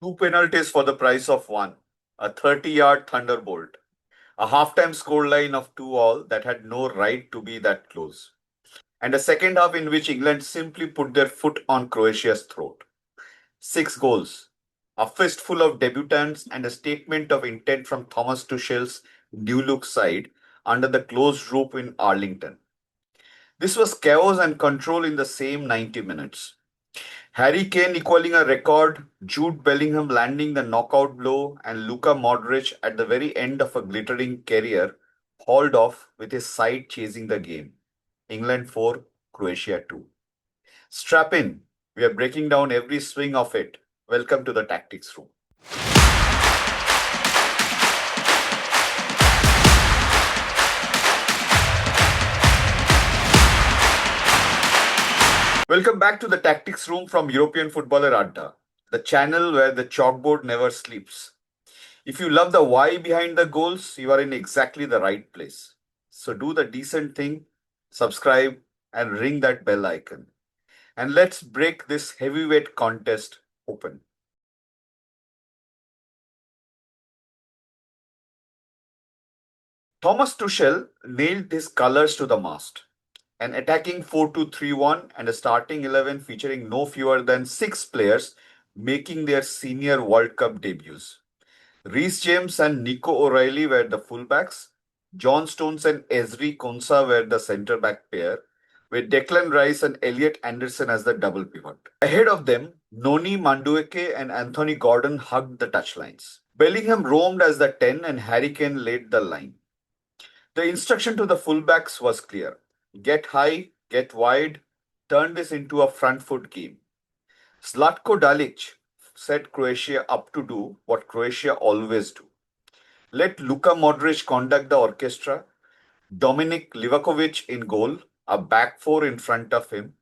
Two penalties for the price of one, a 30-yard thunderbolt, a halftime scoreline of 2-all that had no right to be that close, and a second half in which England simply put their foot on Croatia's throat. Six goals, a fistful of debutants, and a statement of intent from Thomas Tuchel's new look side under the closed roof in Arlington. This was chaos and control in the same 90 minutes. Harry Kane equaling a record, Jude Bellingham landing the knockout blow, and Luka Modric at the very end of a glittering career hauled off with his side chasing the game. England 4, Croatia 2. Strap in, we are breaking down every swing of it. Welcome to the Tactics Room. Welcome back to the Tactics Room from European footballer Adda, the channel where the chalkboard never sleeps. If you love the why behind the goals, you are in exactly the right place. So do the decent thing, subscribe, and ring that bell icon. And let's break this heavyweight contest open. Thomas Tuchel nailed his colors to the mast. An attacking 4-2-3-1 and a starting 11 featuring no fewer than 6 players making their senior World Cup debuts. Reece James and Nico O'Reilly were the fullbacks. John Stones and Ezri Konsa were the centre back pair, with Declan Rice and Elliot Anderson as the double pivot. Ahead of them, Noni Madueke and Anthony Gordon hugged the touchlines. Bellingham roamed as the 10 and Harry Kane led the line. The instruction to the fullbacks was clear. Get high, get wide, turn this into a front foot game. Zlatko Dalic set Croatia up to do what Croatia always do. Let Luka Modric conduct the orchestra, Dominik Livakovic in goal, a back four in front of him,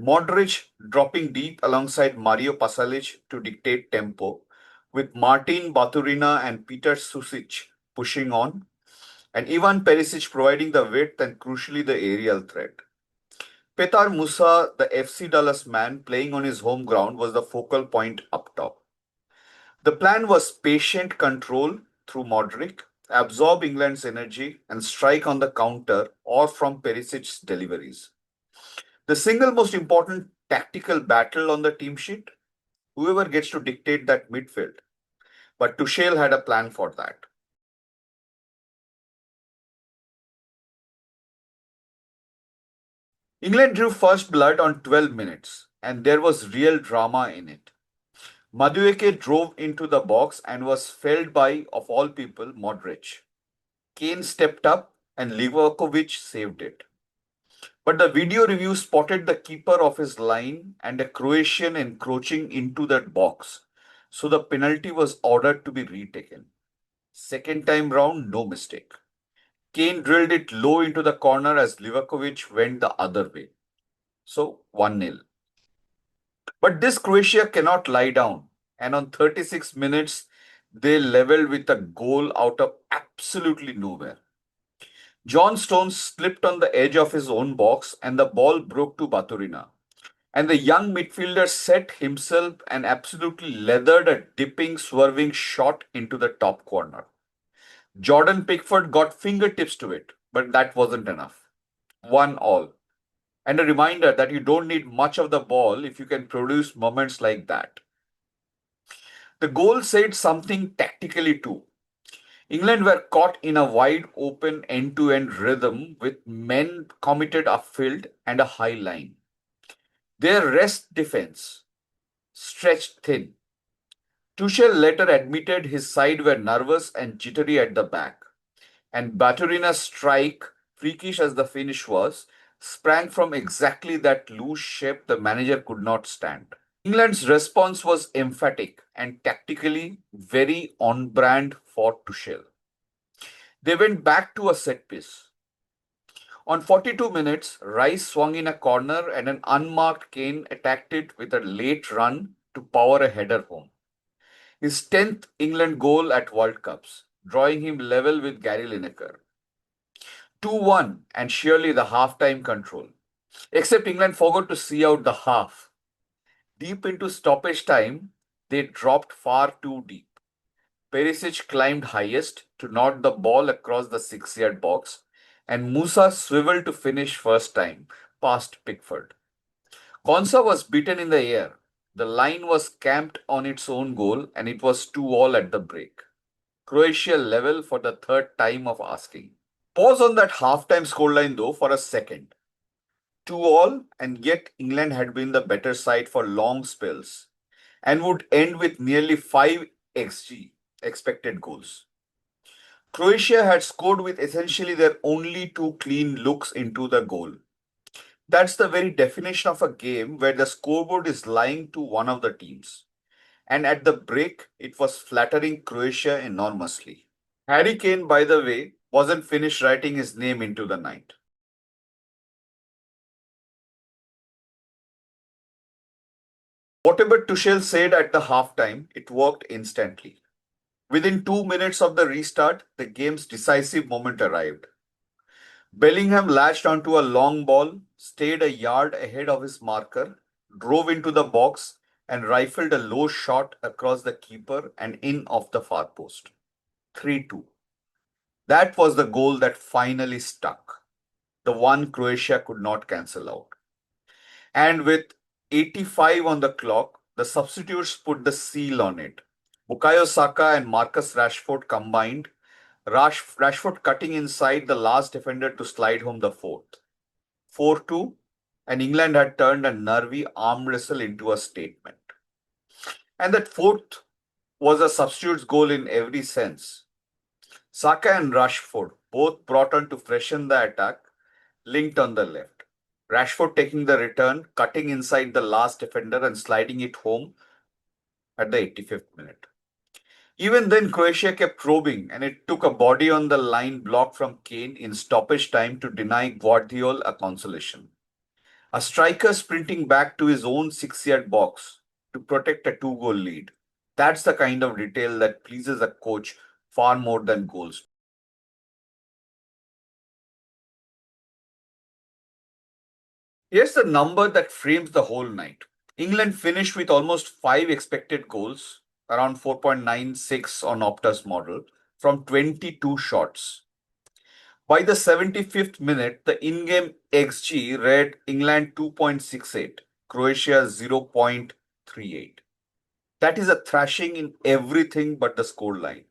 Modric dropping deep alongside Mario Pasalic to dictate tempo, with Martin Baturina and Peter Susic pushing on, and Ivan Perisic providing the width and crucially the aerial threat. Petar Musa, the FC Dallas man playing on his home ground, was the focal point up top. The plan was patient control through Modric, absorb England's energy, and strike on the counter or from Perisic's deliveries. The single most important tactical battle on the team sheet? Whoever gets to dictate that midfield. But Tuchel had a plan for that. England drew first blood on 12 minutes, and there was real drama in it. Madueke drove into the box and was felled by, of all people, Modric. Kane stepped up and Livakovic saved it. But the video review spotted the keeper of his line and a Croatian encroaching into that box. So the penalty was ordered to be retaken. Second time round, no mistake. Kane drilled it low into the corner as Livakovic went the other way. So 1-0. But this Croatia cannot lie down. And on 36 minutes, they leveled with a goal out of absolutely nowhere. John Stones slipped on the edge of his own box and the ball broke to Baturina. And the young midfielder set himself and absolutely leathered a dipping, swerving shot into the top corner. Jordan Pickford got fingertips to it, but that wasn't enough. 1-all. And a reminder that you don't need much of the ball if you can produce moments like that. The goal said something tactically too. England were caught in a wide open end-to-end rhythm with men committed upfield and a high line. Their rest defense stretched thin. Tuchel later admitted his side were nervous and jittery at the back, and Baturina's strike, freakish as the finish was, sprang from exactly that loose shape the manager could not stand. England's response was emphatic and tactically very on brand for Tuchel. They went back to a set piece. On 42 minutes, Rice swung in a corner and an unmarked Kane attacked it with a late run to power a header home. His 10th England goal at World Cups, drawing him level with Gary Lineker. 2-1 and surely the half-time control. Except England forgot to see out the half. Deep into stoppage time, They dropped far too deep. Perisic climbed highest to knock the ball across the 6-yard box, and Musa swiveled to finish first time past Pickford. Konsa was beaten in the air. The line was camped on its own goal, and it was 2-all at the break. Croatia level for the third time of asking. Pause on that halftime scoreline though for a second. 2-all, and yet England had been the better side for long spells and would end with nearly 5 xg expected goals. Croatia had scored with essentially their only two clean looks into the goal. That's the very definition of a game where the scoreboard is lying to one of the teams. And at the break, it was flattering Croatia enormously. Harry Kane, by the way, wasn't finished writing his name into the night. Whatever Tuchel said at the halftime, it worked instantly. Within 2 minutes of the restart, the game's decisive moment arrived. Bellingham latched onto a long ball, stayed a yard ahead of his marker, drove into the box, and rifled a low shot across the keeper and in off the far post. 3-2. That was the goal that finally stuck, the one Croatia could not cancel out. And with 85 on the clock, the substitutes put the seal on it. Bukayo Saka and Marcus Rashford combined, Rashford cutting inside the last defender to slide home the fourth. 4-2, and England had turned a nervy arm wrestle into a statement. And that fourth was a substitute's goal in every sense. Saka and Rashford both brought on to freshen the attack, linked on the left. Rashford taking the return, cutting inside the last defender and sliding it home at the 85th minute. Even then, Croatia kept probing, and it took a body on the line block from Kane in stoppage time to deny Guardiola a consolation. A striker sprinting back to his own 6-yard box to protect a 2-goal lead. That's the kind of detail that pleases a coach far more than goals. Here's the number that frames the whole night. England finished with almost 5 expected goals, around 4.96 on Opta's model, from 22 shots. By the 75th minute, the in-game XG read England 2.68, Croatia 0.38. That is a thrashing in everything but the scoreline.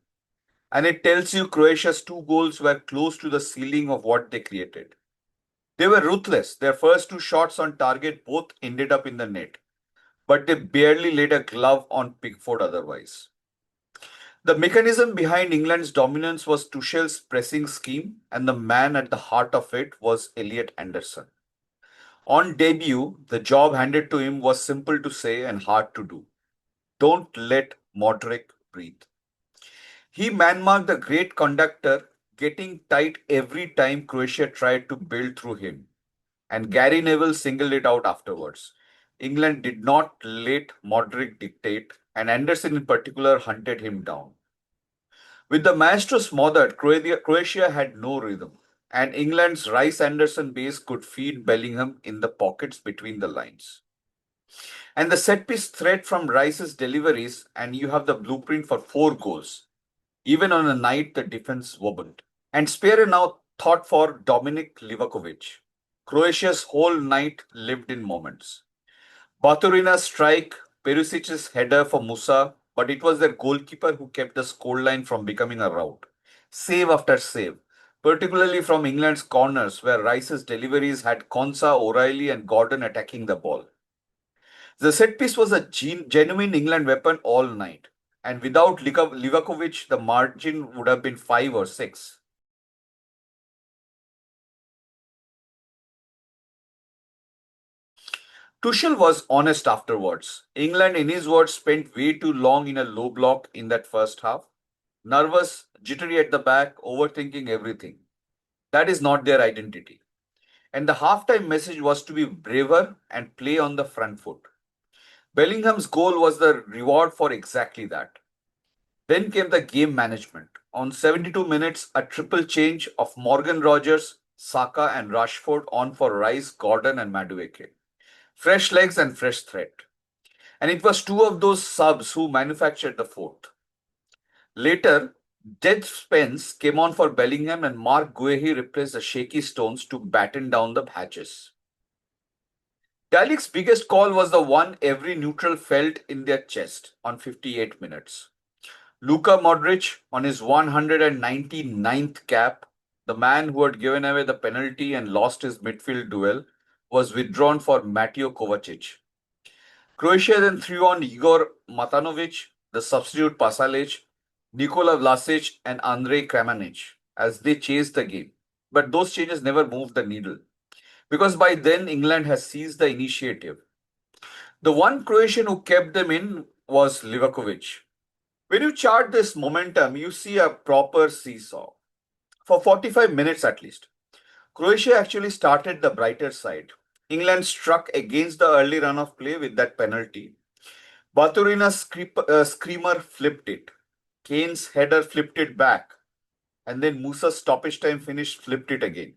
And it tells you Croatia's two goals were close to the ceiling of what they created. They were ruthless. Their first two shots on target both ended up in the net, but they barely laid a glove on Pickford otherwise. The mechanism behind England's dominance was Tuchel's pressing scheme, and the man at the heart of it was Elliot Anderson. On debut, the job handed to him was simple to say and hard to do. Don't let Modric breathe. He man-marked the great conductor, getting tight every time Croatia tried to build through him. And Gary Neville singled it out afterwards. England did not let Modric dictate, and Anderson in particular hunted him down. With the maestro smothered, Croatia had no rhythm, and England's Rice Anderson base could feed Bellingham in the pockets between the lines. And the set piece threat from Rice's deliveries, and you have the blueprint for 4 goals, even on a night the defense wobbled. And Spear now thought for Dominic Livakovic. Croatia's whole night lived in moments. Baturina's strike, Perisic's header for Musa, but it was their goalkeeper who kept the scoreline from becoming a rout. Save after save, particularly from England's corners where Rice's deliveries had Konsa, O'Reilly and Gordon attacking the ball. The set piece was a genuine England weapon all night, and without Livakovic, the margin would have been 5 or 6. Tuchel was honest afterwards. England, in his words, spent way too long in a low block in that first half. Nervous, jittery at the back, overthinking everything. That is not their identity. And the halftime message was to be braver and play on the front foot. Bellingham's goal was the reward for exactly that. Then came the game management. On 72 minutes, a triple change of Morgan Rogers, Saka, and Rashford on for Rice, Gordon, and Madueke. Fresh legs and fresh threat. And it was two of those subs who manufactured the fourth. Later, Jed Spence came on for Bellingham and Mark Guehi replaced the shaky Stones to batten down the hatches. Dalik's biggest call was the one every neutral felt in their chest on 58 minutes. Luka Modric, on his 199th cap, the man who had given away the penalty and lost his midfield duel, was withdrawn for Mateo Kovacic. Croatia then threw on Igor Matanovic, the substitute Pasalic, Nikola Vlasic, and Andrei Kramanic as they chased the game. But those changes never moved the needle because by then England has seized the initiative. The one Croatian who kept them in was Livakovic. When you chart this momentum, you see a proper seesaw. For 45 minutes at least, Croatia actually started the brighter side. England struck against the early run of play with that penalty. Baturina's screamer flipped it. Kane's header flipped it back. And then Musa's stoppage time finish flipped it again.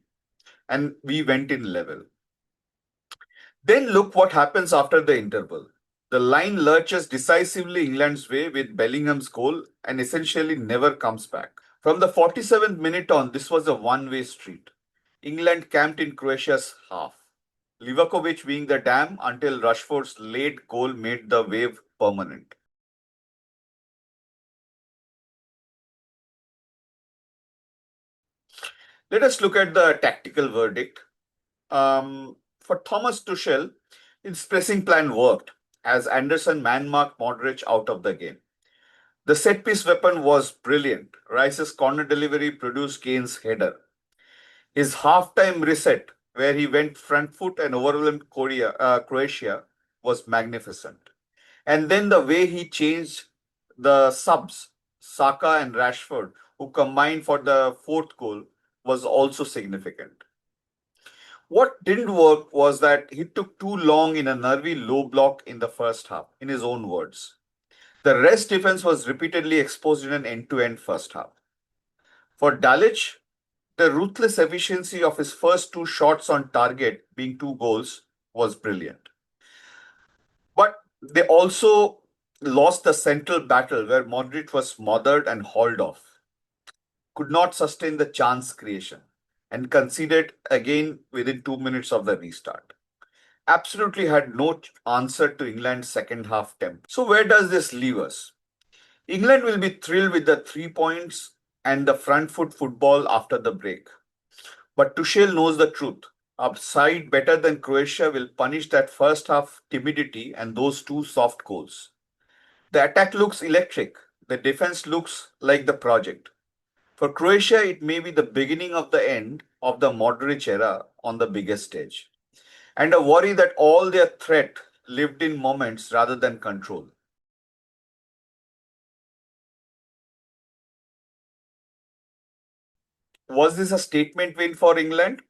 And we went in level. Then look what happens after the interval. The line lurches decisively England's way with Bellingham's goal and essentially never comes back. From the 47th minute on, this was a one-way street. England camped in Croatia's half. Livakovic being the dam until Rashford's late goal made the wave permanent. Let us look at the tactical verdict. For Thomas Tuchel, his pressing plan worked as Anderson man-marked Modric out of the game. The set-piece weapon was brilliant. Rice's corner delivery produced Kane's header. His half-time reset, where he went front foot and overwhelmed Croatia, was magnificent. And then the way he changed the subs, Saka and Rashford, who combined for the fourth goal, was also significant. What didn't work was that he took too long in a nervy low block in the first half, in his own words. The rest defense was repeatedly exposed in an end-to-end first half. For Dalic, the ruthless efficiency of his first two shots on target, being two goals, was brilliant. But they also lost the central battle where Modric was smothered and hauled off, could not sustain the chance creation, and conceded again within 2 minutes of the restart. Absolutely had no answer to England's second half tempo. So where does this leave us? England will be thrilled with the 3 points and the front foot football after the break. But Tuchel knows the truth. A side better than Croatia will punish that first half timidity and those two soft goals. The attack looks electric. The defense looks like the project. For Croatia, it may be the beginning of the end of the Modric era on the biggest stage. And a worry that all their threat lived in moments rather than control. Was this a statement win for England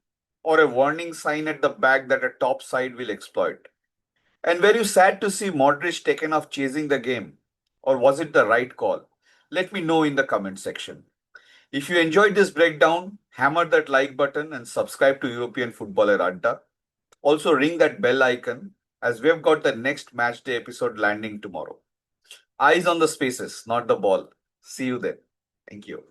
or a warning sign at the back that a top side will exploit? And were you sad to see Modric taken off chasing the game? Or was it the right call? Let me know in the comment section. If you enjoyed this breakdown, hammer that like button and subscribe to European Footballer Adda. Also ring that bell icon as we've got the next match day episode landing tomorrow. Eyes on the spaces, not the ball. See you then. Thank you.